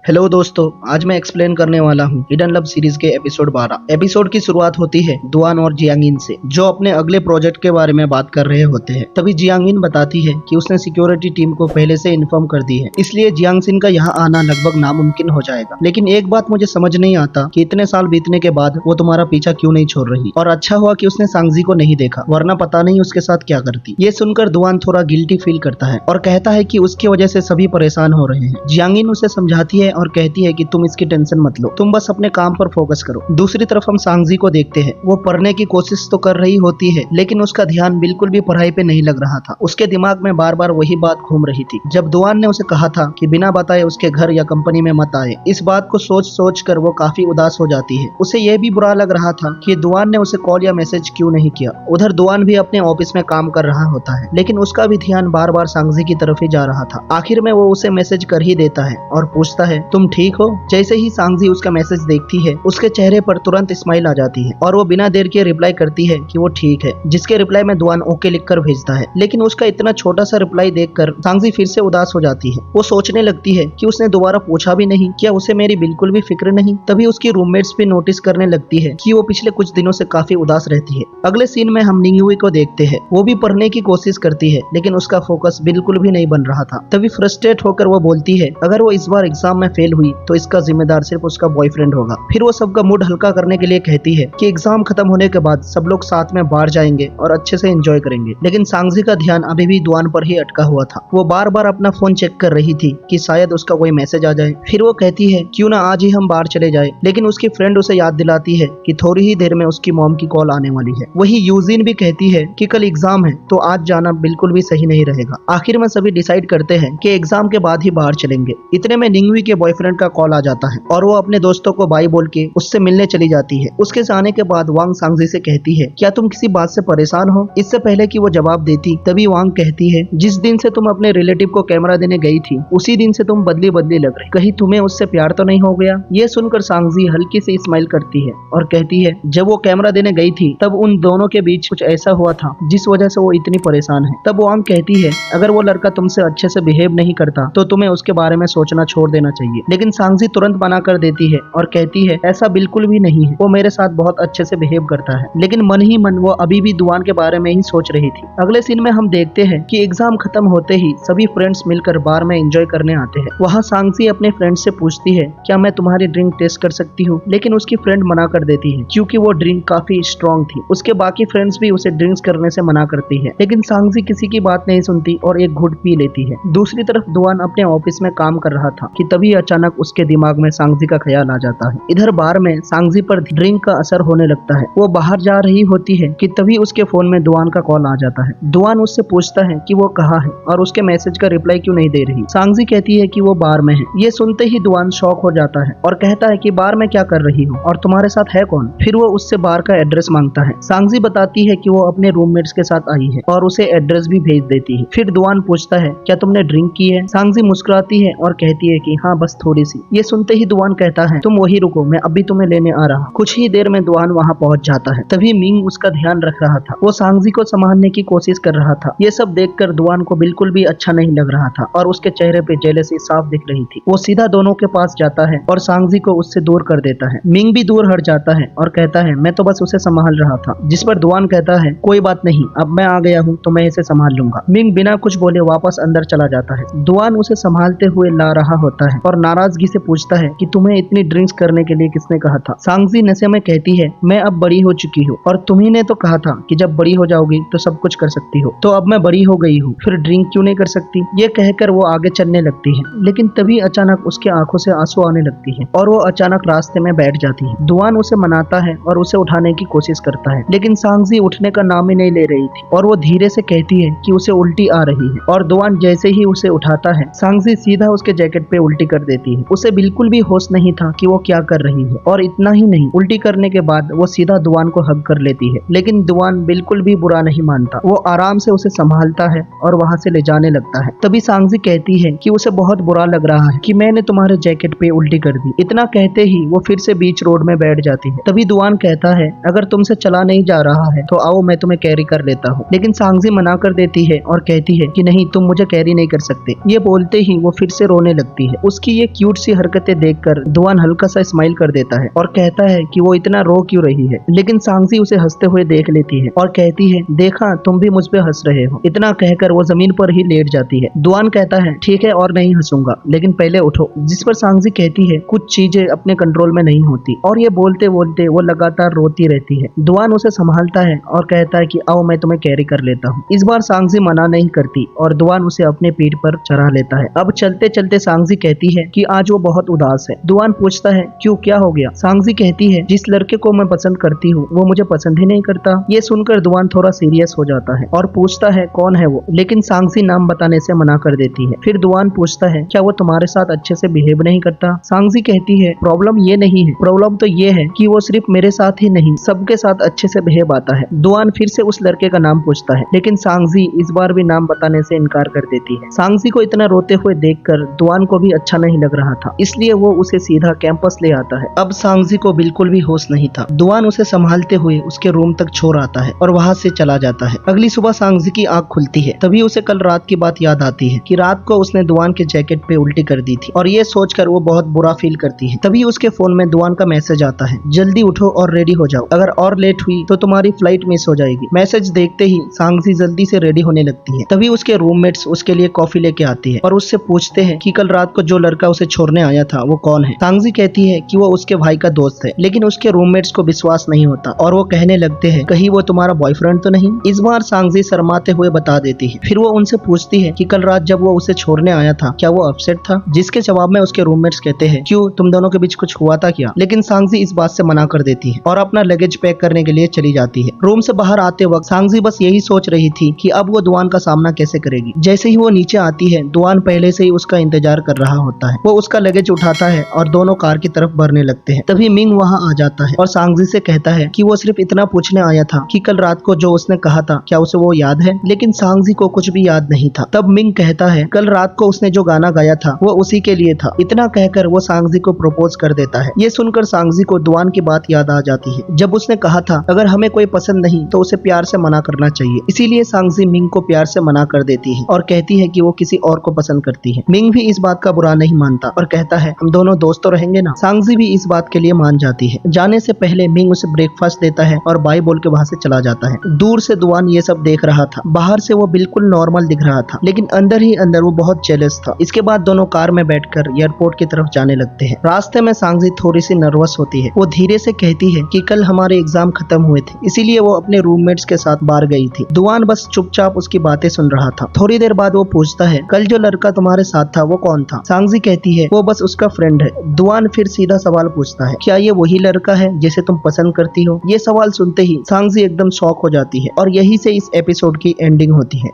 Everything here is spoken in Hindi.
हेलो दोस्तों, आज मैं एक्सप्लेन करने वाला हूँ हिडन लव सीरीज के एपिसोड 12। एपिसोड की शुरुआत होती है दुआन और जियांगिन से, जो अपने अगले प्रोजेक्ट के बारे में बात कर रहे होते हैं। तभी जियांगिन बताती है कि उसने सिक्योरिटी टीम को पहले से इन्फॉर्म कर दी है, इसलिए जियांगसिन का यहाँ आना लगभग नामुमकिन हो जाएगा। लेकिन एक बात मुझे समझ नहीं आता कि इतने साल बीतने के बाद वो तुम्हारा पीछा क्यों नहीं छोड़ रही। और अच्छा हुआ कि उसने सांगजी को नहीं देखा, वरना पता नहीं उसके साथ क्या करती। ये सुनकर दुआन थोड़ा गिल्टी फील करता है और कहता है कि उसकी वजह से सभी परेशान हो रहे हैं। जियांगिन उसे समझाती है और कहती है कि तुम इसकी टेंशन मत लो, तुम बस अपने काम पर फोकस करो। दूसरी तरफ हम सांगजी को देखते हैं। वो पढ़ने की कोशिश तो कर रही होती है, लेकिन उसका ध्यान बिल्कुल भी पढ़ाई पे नहीं लग रहा था। उसके दिमाग में बार बार वही बात घूम रही थी, जब दुआन ने उसे कहा था कि बिना बताए उसके घर या कंपनी में मत आए। इस बात को सोच सोच कर वो काफी उदास हो जाती है। उसे यह भी बुरा लग रहा था कि दुआन ने उसे कॉल या मैसेज क्यों नहीं किया। उधर दुआन भी अपने ऑफिस में काम कर रहा होता है, लेकिन उसका भी ध्यान बार बार सांगजी की तरफ ही जा रहा था। आखिर में वो उसे मैसेज कर ही देता है और पूछता है, तुम ठीक हो? जैसे ही सांगजी उसका मैसेज देखती है, उसके चेहरे पर तुरंत स्माइल आ जाती है और वो बिना देर के रिप्लाई करती है कि वो ठीक है, जिसके रिप्लाई में दुआन ओके लिखकर भेजता है। लेकिन उसका इतना छोटा सा रिप्लाई देखकर सांगजी फिर से उदास हो जाती है। वो सोचने लगती है कि उसने दोबारा पूछा भी नहीं, क्या उसे मेरी बिल्कुल भी फिक्र नहीं। तभी उसकी रूममेट्स भी नोटिस करने लगती है कि वो पिछले कुछ दिनों से काफी उदास रहती है। अगले सीन में हम निंगयुई को देखते हैं। वो भी पढ़ने की कोशिश करती है, लेकिन उसका फोकस बिल्कुल भी नहीं बन रहा था। तभी फ्रस्ट्रेट होकर वो बोलती है, अगर वो इस बार एग्जाम में फेल हुई तो इसका जिम्मेदार सिर्फ उसका बॉयफ्रेंड होगा। फिर वो सबका मूड हल्का करने के लिए कहती है कि एग्जाम खत्म होने के बाद सब लोग साथ में बाहर जाएंगे और अच्छे से एंजॉय करेंगे। लेकिन सांगजी का ध्यान अभी भी दुआन पर ही अटका हुआ था। वो बार बार अपना फोन चेक कर रही थी कि शायद उसका कोई मैसेज आ जाए। फिर वो कहती है, क्यों ना आज ही हम बाहर चले जाए। लेकिन उसकी फ्रेंड उसे याद दिलाती है कि थोड़ी ही देर में उसकी मॉम की कॉल आने वाली है। वही यूजिन भी कहती है कि कल एग्जाम है, तो आज जाना बिल्कुल भी सही नहीं रहेगा। आखिर में सभी डिसाइड करते हैं कि एग्जाम के बाद ही बाहर चलेंगे। इतने में निंगयुई के बॉयफ्रेंड का कॉल आ जाता है और वो अपने दोस्तों को बाय बोल के उससे मिलने चली जाती है। उसके जाने के बाद वांग सांगजी से कहती है, क्या तुम किसी बात से परेशान हो? इससे पहले कि वो जवाब देती, तभी वांग कहती है, जिस दिन से तुम अपने रिलेटिव को कैमरा देने गई थी, उसी दिन से तुम बदली बदली लग रही, कहीं तुम्हें उससे प्यार तो नहीं हो गया? ये सुनकर सांगजी हल्की सी स्माइल करती है और कहती है, जब वो कैमरा देने गई थी तब उन दोनों के बीच कुछ ऐसा हुआ था जिस वजह से वो इतनी परेशान है। तब वांग कहती है, अगर वो लड़का तुमसे अच्छे से बिहेव नहीं करता तो तुम्हें उसके बारे में सोचना छोड़ देना चाहिए। लेकिन सांगजी तुरंत मना कर देती है और कहती है, ऐसा बिल्कुल भी नहीं है, वो मेरे साथ बहुत अच्छे से बिहेव करता है। लेकिन मन ही मन वो अभी भी दुआन के बारे में ही सोच रही थी। अगले सीन में हम देखते हैं कि एग्जाम खत्म होते ही सभी फ्रेंड्स मिलकर बार में एंजॉय करने आते हैं। वहाँ सांगजी अपने फ्रेंड से पूछती है, क्या मैं तुम्हारी ड्रिंक टेस्ट कर सकती हूँ? लेकिन उसकी फ्रेंड मना कर देती है, क्योंकि वो ड्रिंक काफी स्ट्रॉन्ग थी। उसके बाकी फ्रेंड्स भी उसे ड्रिंक्स करने से मना करती है, लेकिन सांगजी किसी की बात नहीं सुनती और एक घुट पी लेती है। दूसरी तरफ दुआन अपने ऑफिस में काम कर रहा था कि तभी अचानक उसके दिमाग में सांगजी का ख्याल आ जाता है। इधर बार में सांगजी पर ड्रिंक का असर होने लगता है। वो बाहर जा रही होती है कि तभी उसके फोन में दुआन का कॉल आ जाता है। दुआन उससे पूछता है कि वो कहाँ है और उसके मैसेज का रिप्लाई क्यों नहीं दे रही। सांगजी कहती है कि वो बार में है। ये सुनते ही दुआन शॉक हो जाता है और कहता है कि बार में क्या कर रही हो और तुम्हारे साथ है कौन? फिर वो उससे बार का एड्रेस मांगता है। सांगजी बताती है कि वो अपने रूममेट्स के साथ आई है और उसे एड्रेस भी भेज देती है। फिर दुआन पूछता है, क्या तुमने ड्रिंक की है? सांगजी मुस्कुराती है और कहती है कि हाँ, बस थोड़ी सी। ये सुनते ही दुआन कहता है, तुम वही रुको, मैं अभी तुम्हें लेने आ रहा। कुछ ही देर में दुआन वहाँ पहुँच जाता है। तभी मिंग उसका ध्यान रख रहा था। वो सांगजी को संभालने की कोशिश कर रहा था। ये सब देखकर दुआन को बिल्कुल भी अच्छा नहीं लग रहा था और उसके चेहरे पे जेलसी साफ दिख रही थी। वो सीधा दोनों के पास जाता है और सांगजी को उससे दूर कर देता है। मिंग भी दूर हट जाता है और कहता है, मैं तो बस उसे संभाल रहा था। जिस पर दुआन कहता है, कोई बात नहीं, अब मैं आ गया हूँ तो मैं इसे संभाल लूंगा। मिंग बिना कुछ बोले वापस अंदर चला जाता है। दुआन उसे संभालते हुए ला रहा होता है और नाराजगी से पूछता है कि तुम्हें इतनी ड्रिंक्स करने के लिए किसने कहा था? सांगजी नशे में कहती है, मैं अब बड़ी हो चुकी हूँ और तुम्ही ने तो कहा था कि जब बड़ी हो जाओगी तो सब कुछ कर सकती हो, तो अब मैं बड़ी हो गई हूँ, फिर ड्रिंक क्यों नहीं कर सकती? ये कहकर वो आगे चलने लगती है, लेकिन तभी अचानक उसके आंखों से आंसू आने लगती है और वो अचानक रास्ते में बैठ जाती है। दुआन उसे मनाता है और उसे उठाने की कोशिश करता है, लेकिन सांगजी उठने का नाम ही नहीं ले रही थी और वो धीरे से कहती है कि उसे उल्टी आ रही है। और दुआन जैसे ही उसे उठाता है, सांगजी सीधा उसके जैकेट पे उल्टी कर देती है। उसे बिल्कुल भी होश नहीं था कि वो क्या कर रही है। और इतना ही नहीं, उल्टी करने के बाद वो सीधा दुआन को हग कर लेती है। लेकिन दुआन बिल्कुल भी बुरा नहीं मानता। वो आराम से उसे संभालता है और वहाँ से ले जाने लगता है। तभी सांगजी कहती है कि उसे बहुत बुरा लग रहा है कि मैंने तुम्हारे जैकेट पे उल्टी कर दी। इतना कहते ही वो फिर से बीच रोड में बैठ जाती है। तभी दुआन कहता है, अगर तुमसे चला नहीं जा रहा है तो आओ, मैं तुम्हें कैरी कर लेता हूँ। लेकिन सांगजी मना कर देती है और कहती है कि नहीं, तुम मुझे कैरी नहीं कर सकते। ये बोलते ही वो फिर से रोने लगती है। उसकी की ये क्यूट सी हरकतें देखकर दुआन हल्का सा स्माइल कर देता है और कहता है कि वो इतना रो क्यों रही है, लेकिन सांगजी उसे हंसते हुए देख लेती है और कहती है, देखा तुम भी मुझ पे हंस रहे हो। इतना कहकर वो जमीन पर ही लेट जाती है। दुआन कहता है, ठीक है और नहीं हंसूंगा, लेकिन पहले उठो। जिस पर सांगजी कहती है, कुछ चीजें अपने कंट्रोल में नहीं होती, और ये बोलते बोलते वो लगातार रोती रहती है। दुआन उसे संभालता है और कहता है कि आओ मैं तुम्हें कैरी कर लेता हूँ। इस बार सांगजी मना नहीं करती और दुआन उसे अपने पीठ पर चढ़ा लेता है। अब चलते चलते सांगजी कहती है कि आज वो बहुत उदास है। दुआन पूछता है, क्यों, क्या हो गया? सांगजी कहती है, जिस लड़के को मैं पसंद करती हूँ वो मुझे पसंद ही नहीं करता। ये सुनकर दुआन थोड़ा सीरियस हो जाता है और पूछता है, कौन है वो? लेकिन सांगजी नाम बताने से मना कर देती है। फिर दुआन पूछता है, क्या वो तुम्हारे साथ अच्छे से बिहेव नहीं करता? सांगजी कहती है, प्रॉब्लम ये नहीं है, प्रॉब्लम तो ये है कि वो सिर्फ मेरे साथ ही नहीं सबके साथ अच्छे से बिहेव आता है। दुआन फिर से उस लड़के का नाम पूछता है, लेकिन सांगजी इस बार भी नाम बताने से इनकार कर देती है। सांगजी को इतना रोते हुए देखकर दुआन को भी अच्छा नहीं लग रहा था, इसलिए वो उसे सीधा कैंपस ले आता है। अब सांगजी को बिल्कुल भी होश नहीं था। दुआन उसे संभालते हुए उसके रूम तक छोड़ आता है और वहाँ से चला जाता है। अगली सुबह सांगजी की आंख खुलती है, तभी उसे कल रात की बात याद आती है कि रात को उसने दुआन के जैकेट पे उल्टी कर दी थी, और ये सोचकर वो बहुत बुरा फील करती है। तभी उसके फोन में दुआन का मैसेज आता है, जल्दी उठो और रेडी हो जाओ, अगर और लेट हुई तो तुम्हारी फ्लाइट मिस हो जाएगी। मैसेज देखते ही सांगजी जल्दी से रेडी होने लगती है। तभी उसके रूममेट्स उसके लिए कॉफी लेके आती है और उससे पूछते हैं कि कल रात को जो लड़का उसे छोड़ने आया था वो कौन है। सांगजी कहती है कि वो उसके भाई का दोस्त है, लेकिन उसके रूममेट्स को विश्वास नहीं होता और वो कहने लगते हैं, कहीं वो तुम्हारा बॉयफ्रेंड तो नहीं? इस बार सांगजी शर्माते हुए बता देती है। फिर वो उनसे पूछती है कि कल रात जब वो उसे छोड़ने आया था क्या वो अपसेट था? जिसके जवाब में उसके रूममेट्स कहते हैं, क्यों, तुम दोनों के बीच कुछ हुआ था क्या? लेकिन सांगजी इस बात से मना कर देती है और अपना लगेज पैक करने के लिए चली जाती है। रूम से बाहर आते वक्त सांगजी बस यही सोच रही थी कि अब वो दुआन का सामना कैसे करेगी। जैसे ही वो नीचे आती है, दुआन पहले से ही उसका इंतजार कर रहा होता है। वो उसका लगेज उठाता है और दोनों कार की तरफ बढ़ने लगते हैं। तभी मिंग वहाँ आ जाता है और सांगजी से कहता है कि वो सिर्फ इतना पूछने आया था कि कल रात को जो उसने कहा था क्या उसे वो याद है? लेकिन सांगजी को कुछ भी याद नहीं था। तब मिंग कहता है, कल रात को उसने जो गाना गाया था वो उसी के लिए था। इतना कहकर वो सांगजी को प्रपोज कर देता है। ये सुनकर सांगजी को दुआन की बात याद आ जाती है, जब उसने कहा था अगर हमें कोई पसंद नहीं तो उसे प्यार से मना करना चाहिए। इसीलिए सांगजी मिंग को प्यार से मना कर देती है और कहती है कि वो किसी और को पसंद करती है। मिंग भी इस बात का बुरा नहीं मानता और कहता है, हम दोनों दोस्त तो रहेंगे ना। सांगजी भी इस बात के लिए मान जाती है। जाने से पहले मिंग उसे ब्रेकफास्ट देता है और बाय बोल के वहाँ से चला जाता है। दूर से दुआन ये सब देख रहा था। बाहर से वो बिल्कुल नॉर्मल दिख रहा था, लेकिन अंदर ही अंदर वो बहुत जेलस था। इसके बाद दोनों कार में बैठकर एयरपोर्ट की तरफ जाने लगते हैं। रास्ते में सांगजी थोड़ी सी नर्वस होती है। वो धीरे से कहती है कि कल हमारे एग्जाम खत्म हुए थे, इसीलिए वो अपने रूममेट्स के साथ बाहर गई थी। दुआन बस चुपचाप उसकी बातें सुन रहा था। थोड़ी देर बाद वो पूछता है, कल जो लड़का तुम्हारे साथ था वो कौन था? सांगजी कहती है, वो बस उसका फ्रेंड है। दुआन फिर सीधा सवाल पूछता है, क्या ये वही लड़का है जिसे तुम पसंद करती हो? ये सवाल सुनते ही सांगजी एकदम शॉक हो जाती है और यही से इस एपिसोड की एंडिंग होती है।